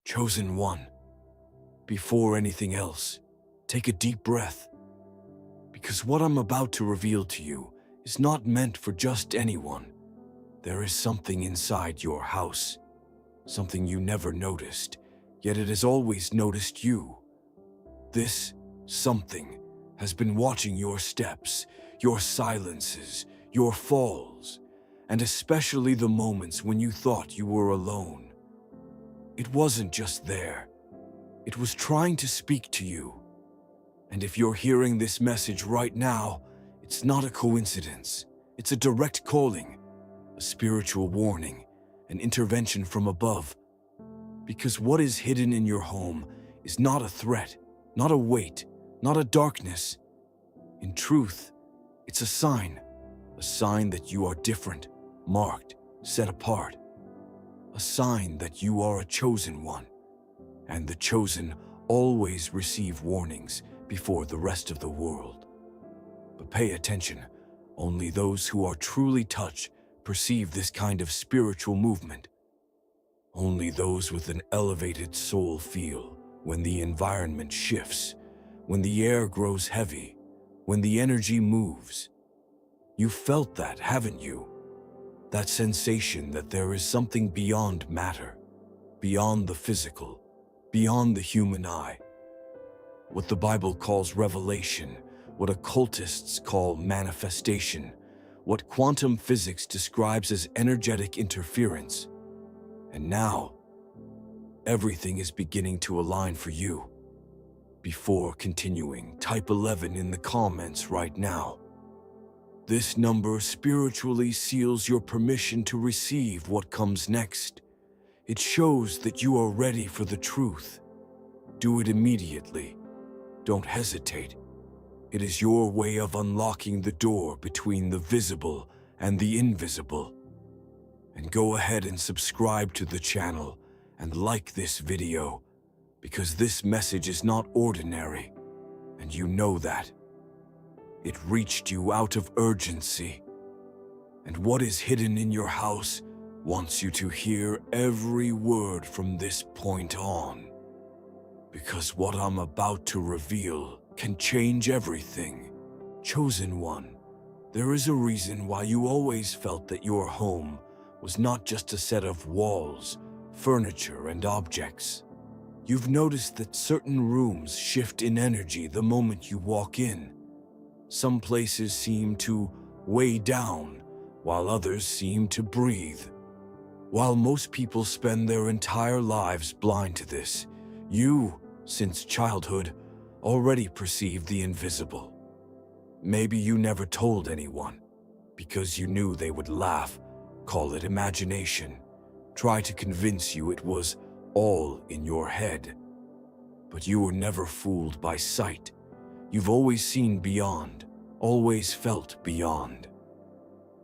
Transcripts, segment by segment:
Chosen one, before anything else, take a deep breath. Because what I'm about to reveal to you is not meant for just anyone. There is something inside your house, something you never noticed, yet it has always noticed you. This something has been watching your steps, your silences, your falls, and especially the moments when you thought you were alone. It wasn't just there. It was trying to speak to you. And if you're hearing this message right now, it's not a coincidence. It's a direct calling, a spiritual warning, an intervention from above. Because what is hidden in your home is not a threat, not a weight, not a darkness. In truth, it's a sign that you are different, marked, set apart. A sign that you are a chosen one. And the chosen always receive warnings before the rest of the world. But pay attention, only those who are truly touched perceive this kind of spiritual movement. Only those with an elevated soul feel when the environment shifts, when the air grows heavy, when the energy moves. You felt that, haven't you? That sensation that there is something beyond matter, beyond the physical, beyond the human eye. What the Bible calls revelation, what occultists call manifestation, what quantum physics describes as energetic interference. And now, everything is beginning to align for you. Before continuing, type 11 in the comments right now. This number spiritually seals your permission to receive what comes next. It shows that you are ready for the truth. Do it immediately. Don't hesitate. It is your way of unlocking the door between the visible and the invisible. And go ahead and subscribe to the channel and like this video, because this message is not ordinary, and you know that. It reached you out of urgency, and what is hidden in your house wants you to hear every word from this point on. Because what I'm about to reveal can change everything. Chosen one, there is a reason why you always felt that your home was not just a set of walls, furniture, and objects. You've noticed that certain rooms shift in energy the moment you walk in. Some places seem to weigh down, while others seem to breathe. While most people spend their entire lives blind to this, you, since childhood, already perceive the invisible. Maybe you never told anyone, because you knew they would laugh, call it imagination, try to convince you it was all in your head. But you were never fooled by sight. You've always seen beyond, always felt beyond.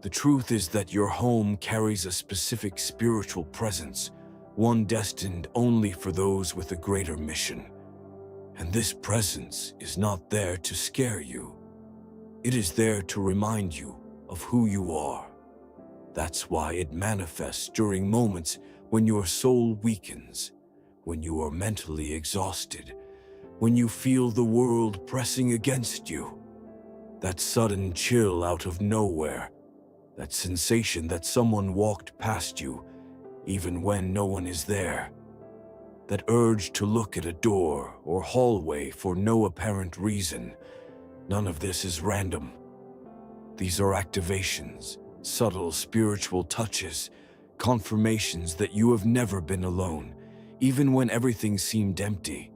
The truth is that your home carries a specific spiritual presence, one destined only for those with a greater mission. And this presence is not there to scare you. It is there to remind you of who you are. That's why it manifests during moments when your soul weakens, when you are mentally exhausted, when you feel the world pressing against you. That sudden chill out of nowhere, that sensation that someone walked past you, even when no one is there. That urge to look at a door or hallway for no apparent reason. None of this is random. These are activations, subtle spiritual touches, confirmations that you have never been alone, even when everything seemed empty.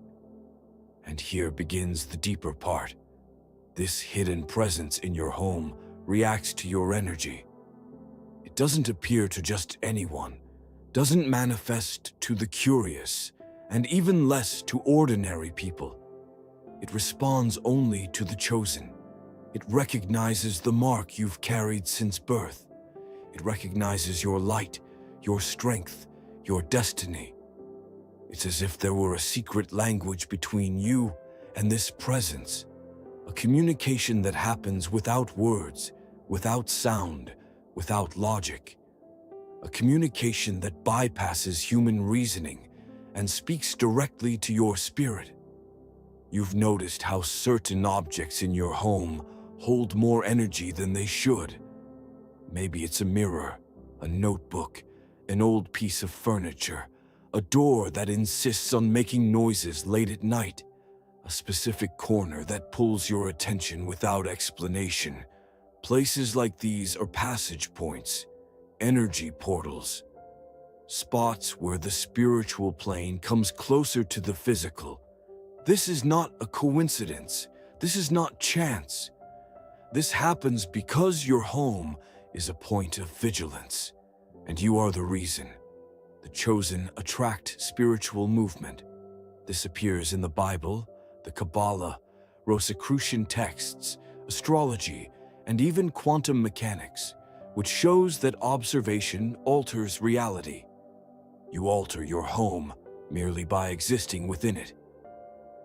And here begins the deeper part. This hidden presence in your home reacts to your energy. It doesn't appear to just anyone, doesn't manifest to the curious, and even less to ordinary people. It responds only to the chosen. It recognizes the mark you've carried since birth. It recognizes your light, your strength, your destiny. It's as if there were a secret language between you and this presence, a communication that happens without words, without sound, without logic. A communication that bypasses human reasoning and speaks directly to your spirit. You've noticed how certain objects in your home hold more energy than they should. Maybe it's a mirror, a notebook, an old piece of furniture, a door that insists on making noises late at night, a specific corner that pulls your attention without explanation. Places like these are passage points, energy portals, spots where the spiritual plane comes closer to the physical. This is not a coincidence. This is not chance. This happens because your home is a point of vigilance, and you are the reason. The chosen attract spiritual movement. This appears in the Bible, the Kabbalah, Rosicrucian texts, astrology, and even quantum mechanics, which shows that observation alters reality. You alter your home merely by existing within it.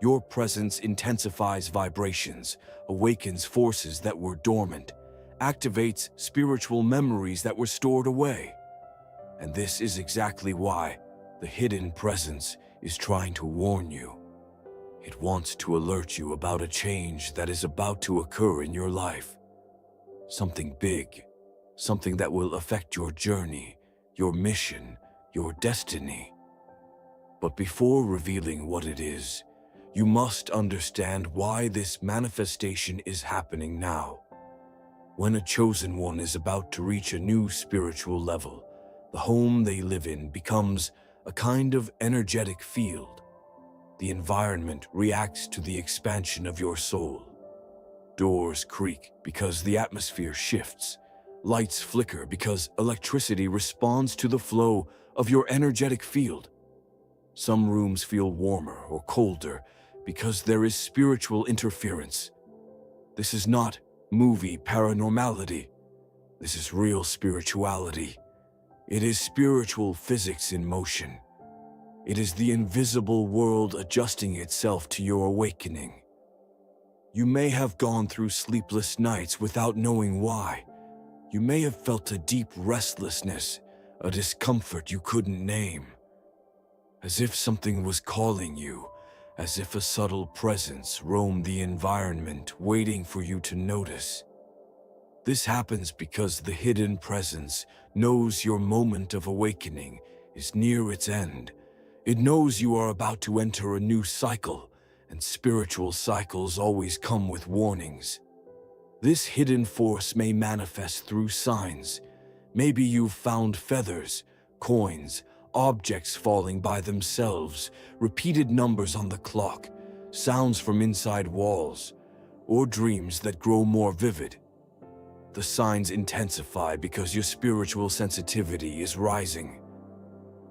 Your presence intensifies vibrations, awakens forces that were dormant, activates spiritual memories that were stored away. And this is exactly why the hidden presence is trying to warn you. It wants to alert you about a change that is about to occur in your life. Something big, something that will affect your journey, your mission, your destiny. But before revealing what it is, you must understand why this manifestation is happening now. When a chosen one is about to reach a new spiritual level, the home they live in becomes a kind of energetic field. The environment reacts to the expansion of your soul. Doors creak because the atmosphere shifts. Lights flicker because electricity responds to the flow of your energetic field. Some rooms feel warmer or colder because there is spiritual interference. This is not movie paranormality. This is real spirituality. It is spiritual physics in motion. It is the invisible world adjusting itself to your awakening. You may have gone through sleepless nights without knowing why. You may have felt a deep restlessness, a discomfort you couldn't name. As if something was calling you, as if a subtle presence roamed the environment waiting for you to notice. This happens because the hidden presence knows your moment of awakening is near its end. It knows you are about to enter a new cycle, and spiritual cycles always come with warnings. This hidden force may manifest through signs. Maybe you've found feathers, coins, objects falling by themselves, repeated numbers on the clock, sounds from inside walls, or dreams that grow more vivid. The signs intensify because your spiritual sensitivity is rising.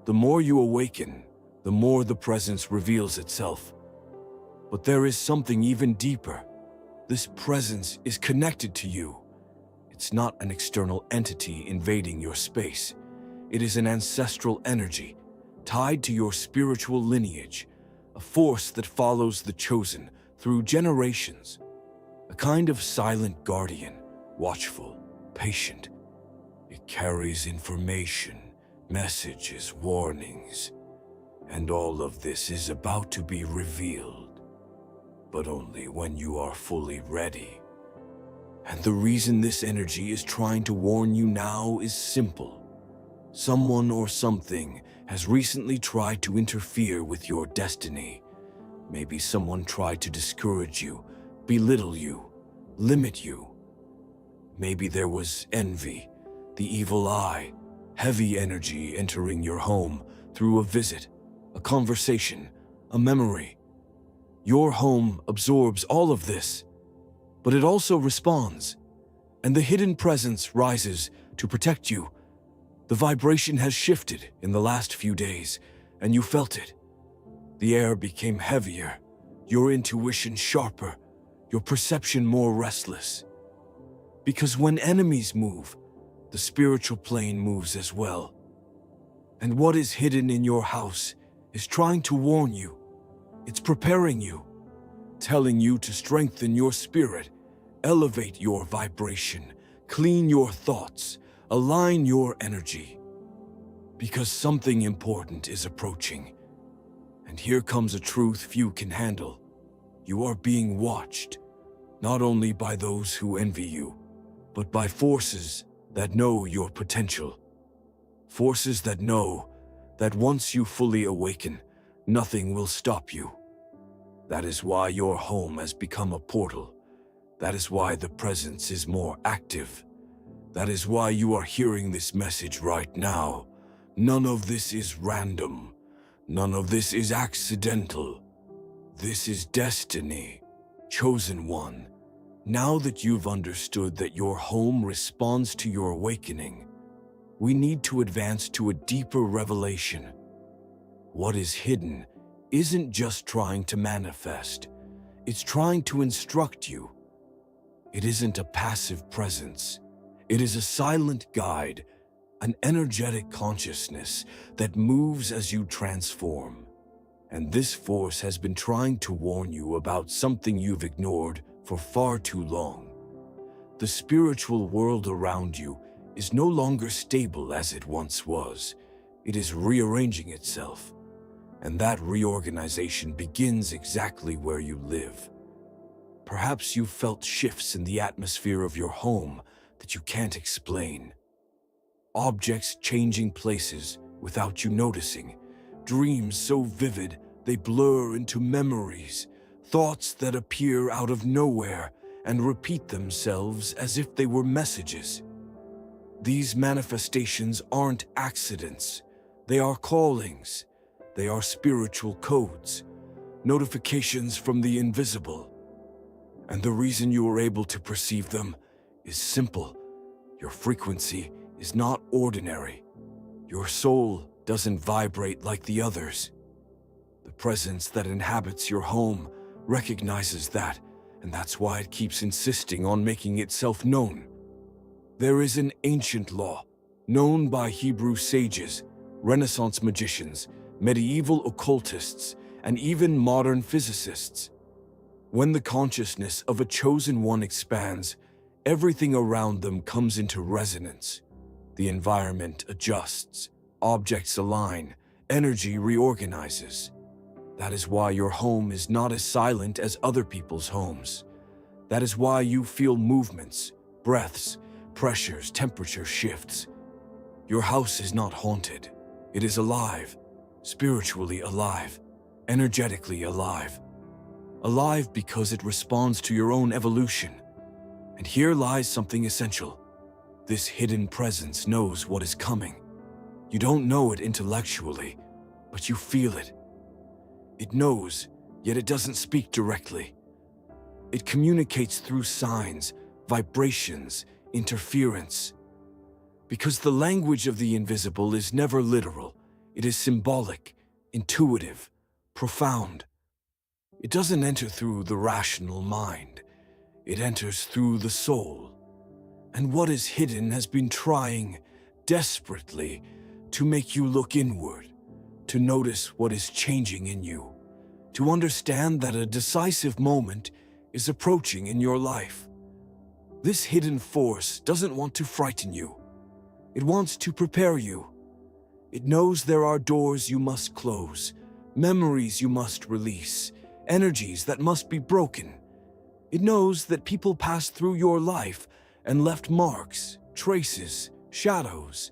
The more you awaken, the more the presence reveals itself. But there is something even deeper. This presence is connected to you. It's not an external entity invading your space. It is an ancestral energy, tied to your spiritual lineage, a force that follows the chosen through generations, a kind of silent guardian, watchful, patient. It carries information, messages, warnings, and all of this is about to be revealed, but only when you are fully ready. And the reason this energy is trying to warn you now is simple. Someone or something has recently tried to interfere with your destiny. Maybe someone tried to discourage you, belittle you, limit you. Maybe there was envy, the evil eye, heavy energy entering your home through a visit, a conversation, a memory. Your home absorbs all of this, but it also responds, and the hidden presence rises to protect you. The vibration has shifted in the last few days, and you felt it. The air became heavier, your intuition sharper, your perception more restless. Because when enemies move, the spiritual plane moves as well. And what is hidden in your house is trying to warn you. It's preparing you, telling you to strengthen your spirit, elevate your vibration, clean your thoughts, align your energy. Because something important is approaching. And here comes a truth few can handle. You are being watched, not only by those who envy you, but by forces that know your potential. Forces that know that once you fully awaken, nothing will stop you. That is why your home has become a portal. That is why the presence is more active. That is why you are hearing this message right now. None of this is random. None of this is accidental. This is destiny. Chosen one. Now that you've understood that your home responds to your awakening, we need to advance to a deeper revelation. What is hidden isn't just trying to manifest. It's trying to instruct you. It isn't a passive presence. It is a silent guide, an energetic consciousness that moves as you transform. And this force has been trying to warn you about something you've ignored for far too long. The spiritual world around you is no longer stable as it once was. It is rearranging itself. And that reorganization begins exactly where you live. Perhaps you've felt shifts in the atmosphere of your home that you can't explain. Objects changing places without you noticing. Dreams so vivid they blur into memories. Thoughts that appear out of nowhere and repeat themselves as if they were messages. These manifestations aren't accidents. They are callings. They are spiritual codes, notifications from the invisible. And the reason you are able to perceive them is simple. Your frequency is not ordinary. Your soul doesn't vibrate like the others. The presence that inhabits your home recognizes that, and that's why it keeps insisting on making itself known. There is an ancient law, known by Hebrew sages, Renaissance magicians, medieval occultists, and even modern physicists. When the consciousness of a chosen one expands, everything around them comes into resonance. The environment adjusts, objects align, energy reorganizes. That is why your home is not as silent as other people's homes. That is why you feel movements, breaths, pressures, temperature shifts. Your house is not haunted. It is alive, spiritually alive, energetically alive. Alive because it responds to your own evolution. And here lies something essential. This hidden presence knows what is coming. You don't know it intellectually, but you feel it. It knows, yet it doesn't speak directly. It communicates through signs, vibrations, interference. Because the language of the invisible is never literal. It is symbolic, intuitive, profound. It doesn't enter through the rational mind. It enters through the soul. And what is hidden has been trying, desperately, to make you look inward, to notice what is changing in you, to understand that a decisive moment is approaching in your life. This hidden force doesn't want to frighten you. It wants to prepare you. It knows there are doors you must close, memories you must release, energies that must be broken. It knows that people passed through your life and left marks, traces, shadows,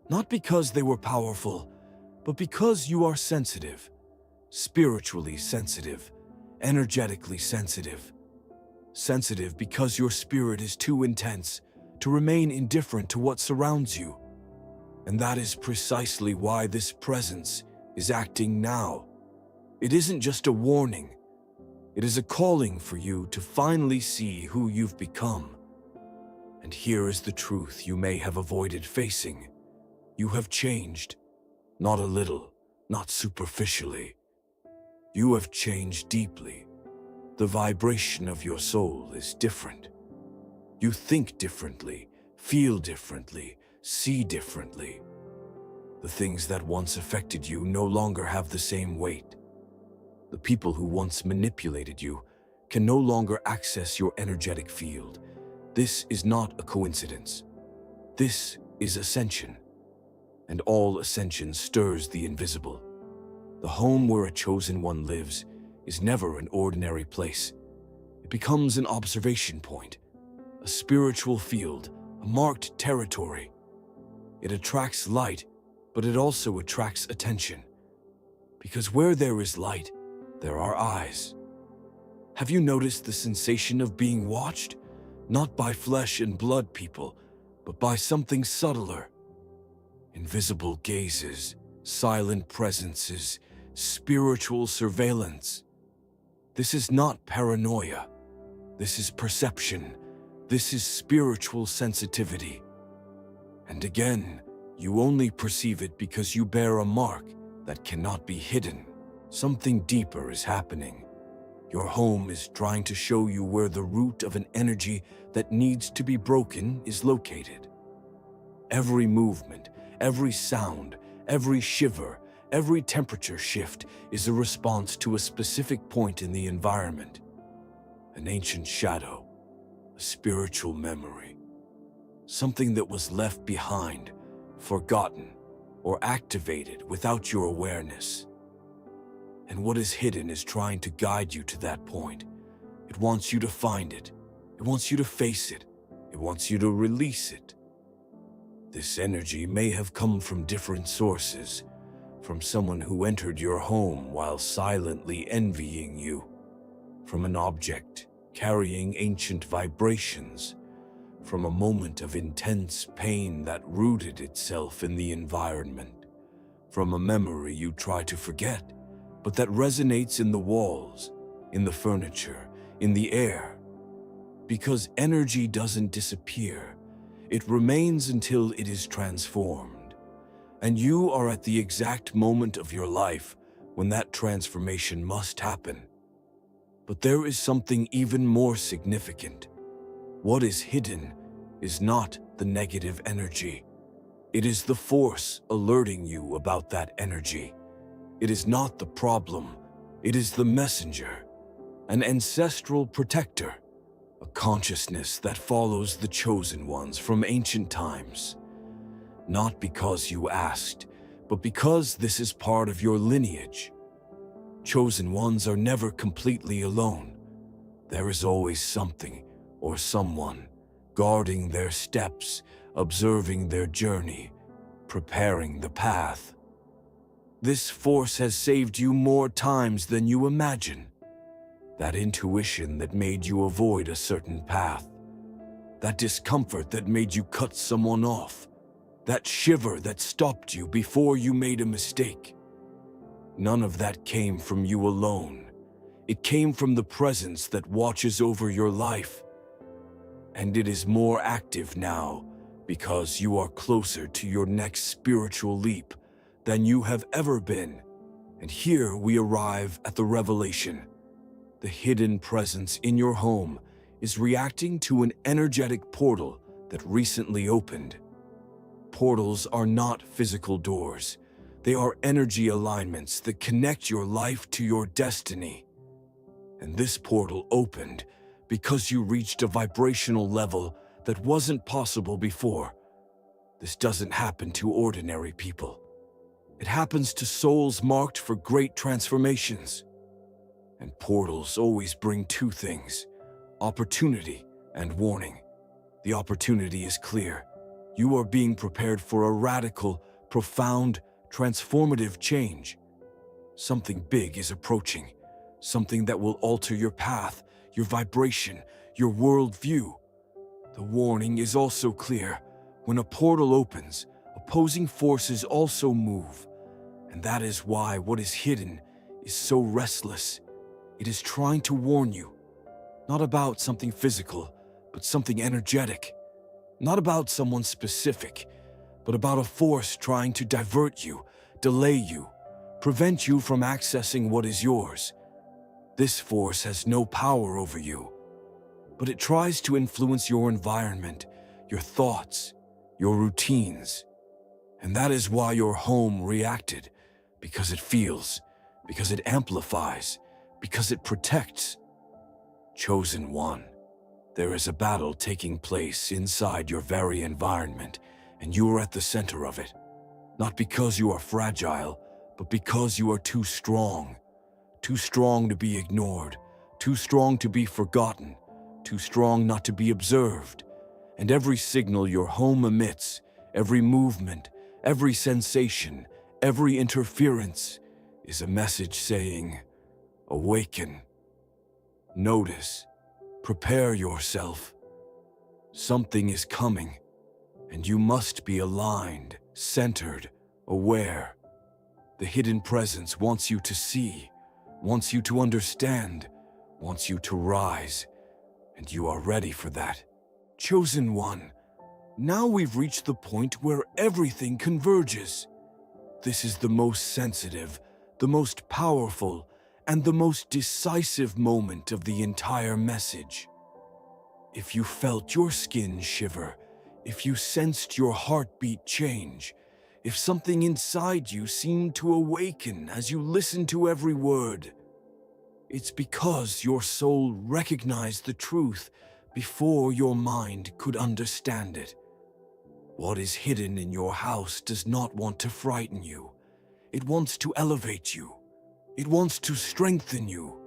not because they were powerful, but because you are sensitive, spiritually sensitive, energetically sensitive. Sensitive because your spirit is too intense to remain indifferent to what surrounds you. And that is precisely why this presence is acting now. It isn't just a warning. It is a calling for you to finally see who you've become. And here is the truth you may have avoided facing. You have changed. Not a little, not superficially. You have changed deeply. The vibration of your soul is different. You think differently, feel differently, see differently. The things that once affected you no longer have the same weight. The people who once manipulated you can no longer access your energetic field. This is not a coincidence. This is ascension. And all ascension stirs the invisible. The home where a chosen one lives is never an ordinary place. It becomes an observation point, a spiritual field, a marked territory. It attracts light, but it also attracts attention. Because where there is light, there are eyes. Have you noticed the sensation of being watched? Not by flesh and blood people, but by something subtler. Invisible gazes, silent presences, spiritual surveillance. This is not paranoia. This is perception. This is spiritual sensitivity. And again, you only perceive it because you bear a mark that cannot be hidden. Something deeper is happening. Your home is trying to show you where the root of an energy that needs to be broken is located. Every movement, every sound, every shiver, every temperature shift is a response to a specific point in the environment. An ancient shadow, a spiritual memory, something that was left behind, forgotten, or activated without your awareness. And what is hidden is trying to guide you to that point. It wants you to find it. It wants you to face it. It wants you to release it. This energy may have come from different sources, from someone who entered your home while silently envying you, from an object carrying ancient vibrations, from a moment of intense pain that rooted itself in the environment, from a memory you try to forget, but that resonates in the walls, in the furniture, in the air. Because energy doesn't disappear, it remains until it is transformed. And you are at the exact moment of your life when that transformation must happen. But there is something even more significant. What is hidden is not the negative energy. It is the force alerting you about that energy. It is not the problem. It is the messenger, an ancestral protector, a consciousness that follows the chosen ones from ancient times. Not because you asked, but because this is part of your lineage. Chosen ones are never completely alone. There is always something or someone guarding their steps, observing their journey, preparing the path. This force has saved you more times than you imagine. That intuition that made you avoid a certain path, that discomfort that made you cut someone off, that shiver that stopped you before you made a mistake. None of that came from you alone. It came from the presence that watches over your life. And it is more active now because you are closer to your next spiritual leap than you have ever been. And here we arrive at the revelation. The hidden presence in your home is reacting to an energetic portal that recently opened. Portals are not physical doors. They are energy alignments that connect your life to your destiny. And this portal opened because you reached a vibrational level that wasn't possible before. This doesn't happen to ordinary people. It happens to souls marked for great transformations. And portals always bring two things: opportunity and warning. The opportunity is clear. You are being prepared for a radical, profound, transformative change. Something big is approaching, something that will alter your path, your vibration, your worldview. The warning is also clear. When a portal opens, opposing forces also move. And that is why what is hidden is so restless. It is trying to warn you, not about something physical, but something energetic. Not about someone specific, but about a force trying to divert you, delay you, prevent you from accessing what is yours. This force has no power over you, but it tries to influence your environment, your thoughts, your routines. And that is why your home reacted, because it feels, because it amplifies, because it protects. Chosen one, there is a battle taking place inside your very environment, and you are at the center of it. Not because you are fragile, but because you are too strong to be ignored, too strong to be forgotten, too strong not to be observed. And every signal your home emits, every movement, every sensation, every interference is a message saying, awaken, notice, prepare yourself. Something is coming, and you must be aligned, centered, aware. The hidden presence wants you to see, wants you to understand, wants you to rise, and you are ready for that. Chosen One, now we've reached the point where everything converges. This is the most sensitive, the most powerful, and the most decisive moment of the entire message. If you felt your skin shiver, if you sensed your heartbeat change, if something inside you seemed to awaken as you listened to every word, it's because your soul recognized the truth before your mind could understand it. What is hidden in your house does not want to frighten you. It wants to elevate you. It wants to strengthen you.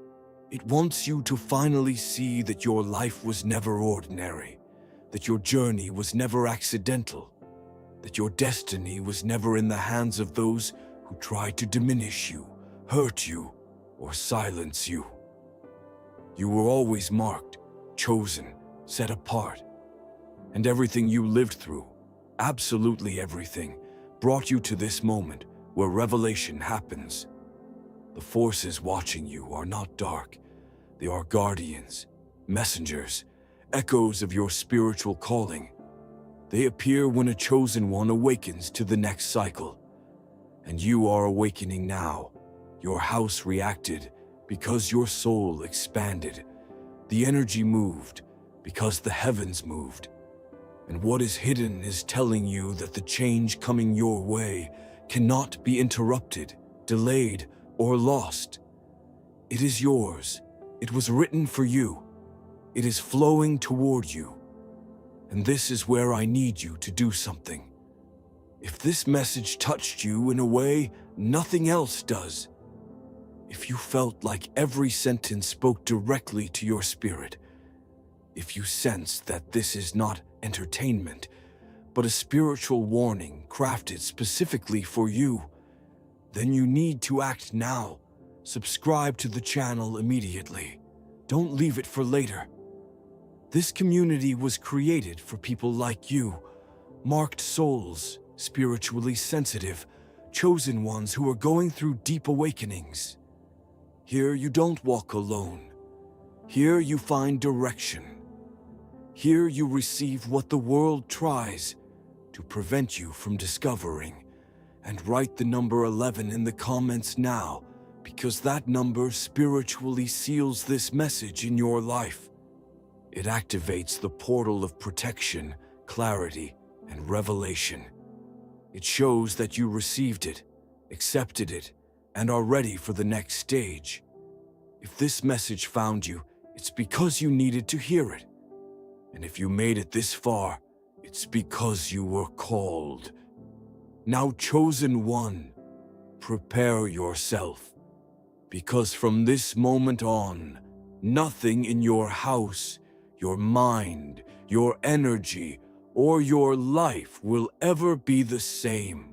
It wants you to finally see that your life was never ordinary, that your journey was never accidental, that your destiny was never in the hands of those who tried to diminish you, hurt you, or silence you. You were always marked, chosen, set apart. And everything you lived through, absolutely everything, brought you to this moment where revelation happens. The forces watching you are not dark. They are guardians, messengers, echoes of your spiritual calling. They appear when a chosen one awakens to the next cycle. And you are awakening now. Your house reacted because your soul expanded. The energy moved because the heavens moved. And what is hidden is telling you that the change coming your way cannot be interrupted, delayed, or lost. It is yours. It was written for you. It is flowing toward you. And this is where I need you to do something. If this message touched you in a way nothing else does, if you felt like every sentence spoke directly to your spirit, if you sense that this is not entertainment, but a spiritual warning crafted specifically for you, then you need to act now. Subscribe to the channel immediately. Don't leave it for later. This community was created for people like you, marked souls, spiritually sensitive, chosen ones who are going through deep awakenings. Here you don't walk alone. Here you find direction. Here you receive what the world tries to prevent you from discovering. And write the number 11 in the comments now, because that number spiritually seals this message in your life. It activates the portal of protection, clarity, and revelation. It shows that you received it, accepted it, and are ready for the next stage. If this message found you, it's because you needed to hear it. And if you made it this far, it's because you were called. Now, chosen one, prepare yourself. Because from this moment on, nothing in your house, your mind, your energy, or your life will ever be the same.